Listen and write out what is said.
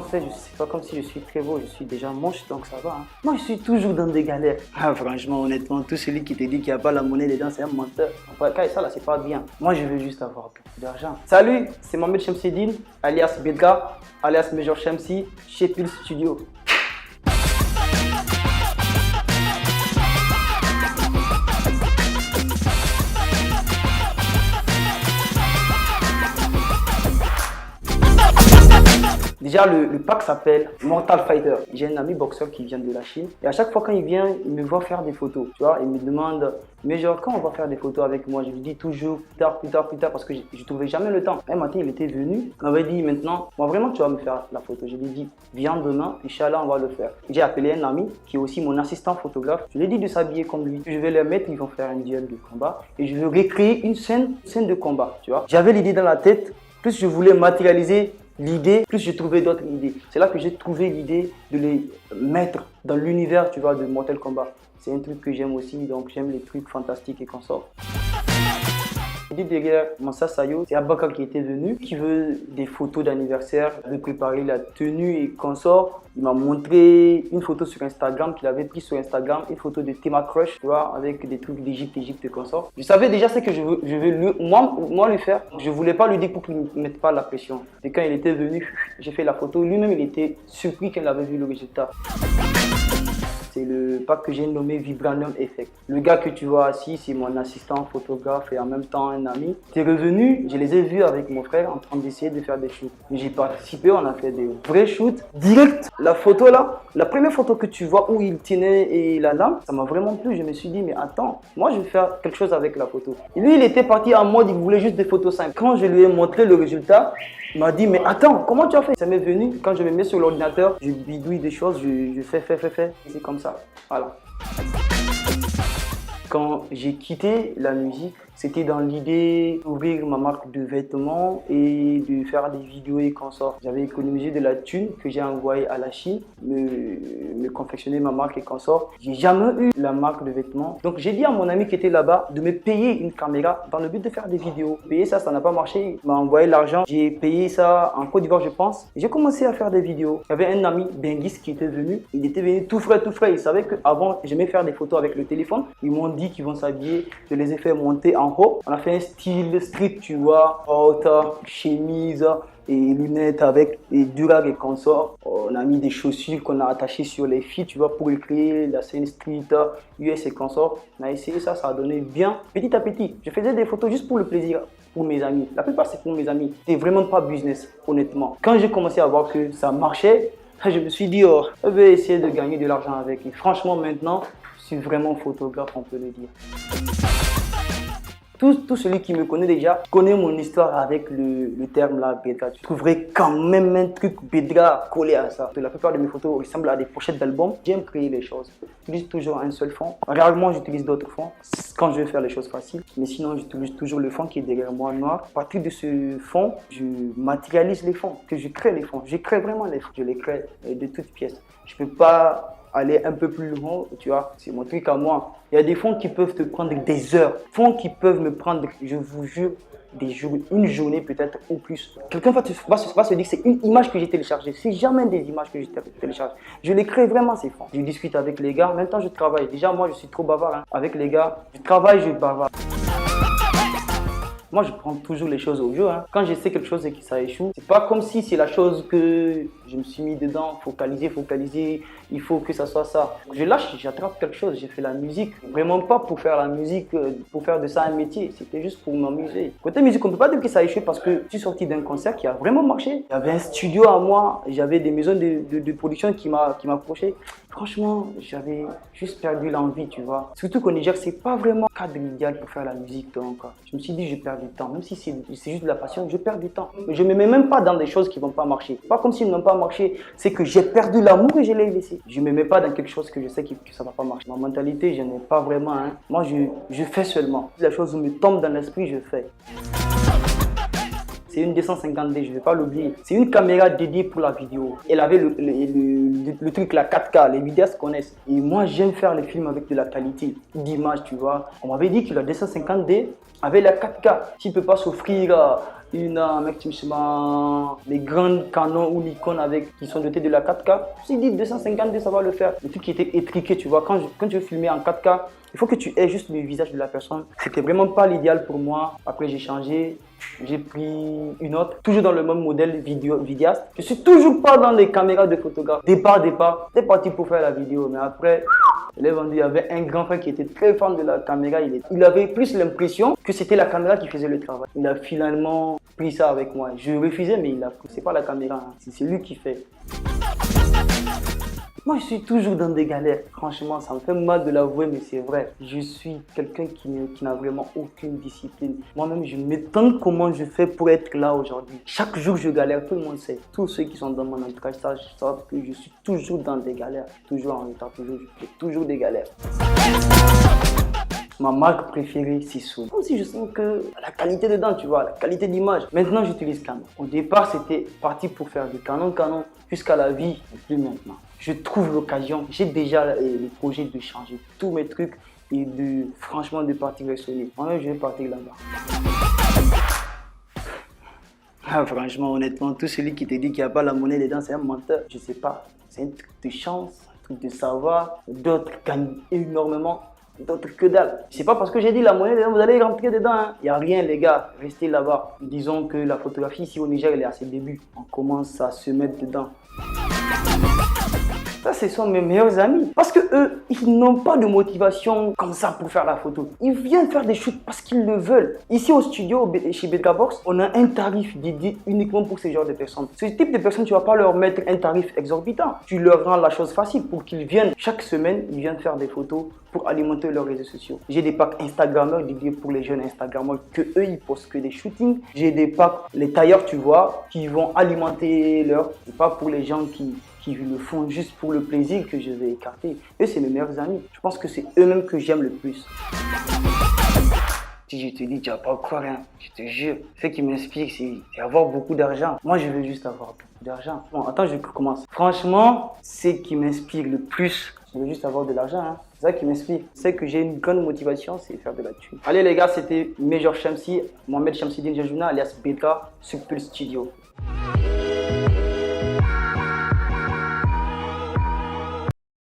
contre, c'est pas comme si je suis très beau, je suis déjà moche, donc ça va. Hein. Moi, je suis toujours dans des galères. Ah, franchement, honnêtement, tout celui qui te dit qu'il n'y a pas la monnaie dedans, c'est un menteur. Enfin, ça là, c'est pas bien. Moi, je veux juste avoir beaucoup d'argent. Salut, c'est Mohamed Chamsidine, alias Bedra, alias Major Chamsi, chez Pulse Studio. Déjà, le pack s'appelle Mortal Fighter. J'ai un ami boxeur qui vient de la Chine. Et à chaque fois quand il vient, il me voit faire des photos. Tu vois, il me demande, mais genre, quand on va faire des photos avec moi? Je lui dis toujours plus tard, parce que je ne trouvais jamais le temps. Un matin, il était venu, il m'avait dit, maintenant, moi vraiment, tu vas me faire la photo. Je lui ai dit, viens demain, Inch'Allah, on va le faire. J'ai appelé un ami qui est aussi mon assistant photographe. Je lui ai dit de s'habiller comme lui. Je vais les mettre, ils vont faire un duel de combat. Et je veux recréer une scène de combat, tu vois. J'avais l'idée dans la tête, plus je voulais matérialiser l'idée, plus j'ai trouvé d'autres idées. C'est là que j'ai trouvé l'idée de les mettre dans l'univers, tu vois, de Mortal Kombat. C'est un truc que j'aime aussi, donc j'aime les trucs fantastiques et consorts. Derrière Mansa Sayo, c'est Abakar qui était venu, qui veut des photos d'anniversaire, de préparer la tenue et consort. Il m'a montré une photo sur Instagram qu'il avait pris sur Instagram, une photo de Tema Crush, tu vois, avec des trucs d'Égypte et consort. Je savais déjà ce que je veux moi lui faire. Je voulais pas lui dire pour qu'il ne me mette pas la pression. Et quand il était venu, j'ai fait la photo. Lui-même, il était surpris quand il avait vu le résultat. C'est le pack que j'ai nommé Vibranium Effect. Le gars que tu vois assis, c'est mon assistant photographe et en même temps un ami. T'es revenu, je les ai vus avec mon frère en train d'essayer de faire des shoots. J'ai participé, on a fait des vrais shoots. Direct, la photo là, la première photo que tu vois où il tenait et la lampe, ça m'a vraiment plu. Je me suis dit, mais attends, moi je vais faire quelque chose avec la photo. Et lui, il était parti en mode, il voulait juste des photos simples. Quand je lui ai montré le résultat, il m'a dit, mais attends, comment tu as fait? Ça m'est venu, quand je me mets sur l'ordinateur, je bidouille des choses, je fais. C'est comme ça. Voilà. Quand j'ai quitté la musique, c'était dans l'idée d'ouvrir ma marque de vêtements et de faire des vidéos et consorts. J'avais économisé de la thune que j'ai envoyée à la Chine, me confectionner ma marque et consorts. J'ai jamais eu la marque de vêtements. Donc j'ai dit à mon ami qui était là-bas de me payer une caméra dans le but de faire des vidéos. Payer ça n'a pas marché. Il m'a envoyé l'argent. J'ai payé ça en Côte d'Ivoire, je pense. J'ai commencé à faire des vidéos. Il y avait un ami, Bengis, qui était venu. Il était venu tout frais. Il savait qu'avant, j'aimais faire des photos avec le téléphone. Ils m'ont dit qu'ils vont s'habiller. Je les ai fait monter en haut. On a fait un style street, tu vois, haute, chemise et lunettes avec des durags et consorts. On a mis des chaussures qu'on a attachées sur les filles, tu vois, pour créer la scène street, US et consorts. On a essayé ça, ça a donné bien. Petit à petit, je faisais des photos juste pour le plaisir, pour mes amis. La plupart, c'est pour mes amis. C'était vraiment pas business, honnêtement. Quand j'ai commencé à voir que ça marchait, je me suis dit, oh, je vais essayer de gagner de l'argent avec. Et franchement, maintenant, je suis vraiment photographe, on peut le dire. Tout celui qui me connaît déjà connaît mon histoire avec le terme là, Bedra. Tu trouverais quand même un truc Bedra collé à ça. La plupart de mes photos ressemblent à des pochettes d'albums. J'aime créer les choses. J'utilise toujours un seul fond. Rarement j'utilise d'autres fonds quand je veux faire les choses faciles. Mais sinon j'utilise toujours le fond qui est derrière moi noir. À partir de ce fond, je matérialise les fonds. Que je crée les fonds. Je crée vraiment les fonds. Je les crée de toutes pièces. Je peux pas aller un peu plus loin, tu vois, c'est mon truc à moi. Il y a des fonds qui peuvent te prendre des heures, fonds qui peuvent me prendre, je vous jure, des jours, une journée peut-être ou plus. Quelqu'un va se dire que c'est une image que j'ai téléchargée. C'est jamais des images que j'ai téléchargées. Je les crée vraiment ces fonds. Je discute avec les gars, en même temps je travaille. Déjà moi je suis trop bavard hein. Avec les gars, je travaille, je bavard. Moi, je prends toujours les choses au jeu. Hein. Quand je sais quelque chose et que ça échoue, c'est pas comme si c'est la chose que je me suis mis dedans, focaliser, il faut que ça soit ça. Je lâche, j'attrape quelque chose, j'ai fait la musique. Vraiment pas pour faire la musique, pour faire de ça un métier, c'était juste pour m'amuser. Côté musique, on peut pas dire que ça a échoué parce que je suis sorti d'un concert qui a vraiment marché. Il y avait un studio à moi, j'avais des maisons de production qui m'approchaient. Franchement, j'avais juste perdu l'envie, tu vois. Surtout qu'au Niger, c'est pas vraiment le cadre idéal pour faire la musique. Donc, je me suis dit, je perds du temps. Même si c'est juste de la passion, je perds du temps. Je ne me mets même pas dans des choses qui vont pas marcher. Pas comme s'ils n'ont pas marché, c'est que j'ai perdu l'amour et je l'ai laissé. Je ne me mets pas dans quelque chose que je sais que ça va pas marcher. Ma mentalité, je n'ai pas vraiment. Hein. Moi, je fais seulement. Si la chose me tombe dans l'esprit, je fais. C'est une 250D, je ne vais pas l'oublier. C'est une caméra dédiée pour la vidéo. Elle avait le truc, la 4K, les vidéastes connaissent. Et moi, j'aime faire les films avec de la qualité d'image, tu vois. On m'avait dit que la 250D avait la 4K. Tu ne peux pas s'offrir un mec qui me dit les grands Canon ou Nikon qui sont dotés de la 4K. Je me suis dit 250, ça va le faire. Le truc qui était étriqué, tu vois, quand tu veux filmer en 4K, il faut que tu aies juste le visage de la personne. C'était vraiment pas l'idéal pour moi. Après, j'ai changé. J'ai pris une autre, toujours dans le même modèle vidéaste. Je suis toujours pas dans les caméras de photographe. Départ, c'est parti pour faire la vidéo. Mais après, il y avait un grand frère qui était très fan de la caméra. Il avait plus l'impression que c'était la caméra qui faisait le travail. Il a finalement pris ça avec moi. Je refusais, mais il a pris. C'est pas la caméra, hein. C'est lui qui fait. Moi, je suis toujours dans des galères. Franchement, ça me fait mal de l'avouer, mais c'est vrai. Je suis quelqu'un qui n'a vraiment aucune discipline. Moi-même, je m'étonne comment je fais pour être là aujourd'hui. Chaque jour, je galère. Tout le monde sait. Tous ceux qui sont dans mon entourage savent que je suis toujours dans des galères. Toujours en retard, je fais toujours des galères. Ma marque préférée, c'est Sony. Comme si je sens que la qualité dedans, tu vois, la qualité d'image. Maintenant, j'utilise Canon. Au départ, c'était parti pour faire du Canon, jusqu'à la vie, et plus maintenant. Je trouve l'occasion, j'ai déjà le projet de changer tous mes trucs et franchement de partir vers Sony. Moi-même, je vais partir là-bas. Ah, franchement, honnêtement, tout celui qui te dit qu'il n'y a pas la monnaie dedans, c'est un menteur. Je sais pas, c'est un truc de chance, un truc de savoir. D'autres gagnent énormément. D'autres que dalle. C'est pas parce que j'ai dit la monnaie, vous allez rentrer dedans. Hein. Il n'y a rien, les gars. Restez là-bas. Disons que la photographie ici au Niger, elle est à ses débuts. On commence à se mettre dedans. Ça, ce sont mes meilleurs amis. Parce que eux, ils n'ont pas de motivation comme ça pour faire la photo. Ils viennent faire des shoots parce qu'ils le veulent. Ici au studio, chez Betgabox, on a un tarif dédié uniquement pour ce genre de personnes. Ce type de personnes, tu ne vas pas leur mettre un tarif exorbitant. Tu leur rends la chose facile pour qu'ils viennent. Chaque semaine, ils viennent faire des photos pour alimenter leurs réseaux sociaux. J'ai des packs Instagrammeurs dédiés pour les jeunes Instagrammeurs que eux, ils postent que des shootings. J'ai des packs, les tailleurs, tu vois, qui vont alimenter leur... C'est pas pour les gens qui le font juste pour le plaisir que je vais écarter. Eux, c'est mes meilleurs amis. Je pense que c'est eux-mêmes que j'aime le plus. Si je te dis, tu vas pas croire, hein, je te jure. Ce qui m'inspire, c'est avoir beaucoup d'argent. Moi, je veux juste avoir beaucoup d'argent. Bon, attends, je commence. Franchement, ce qui m'inspire le plus, je veux juste avoir de l'argent. Hein. C'est ça qui m'inspire. C'est que j'ai une grande motivation, c'est faire de la thune. Allez les gars, c'était Major Shamsi, Mohamed Shamsidine Jajouna, alias Beta, sur Pulse Studio.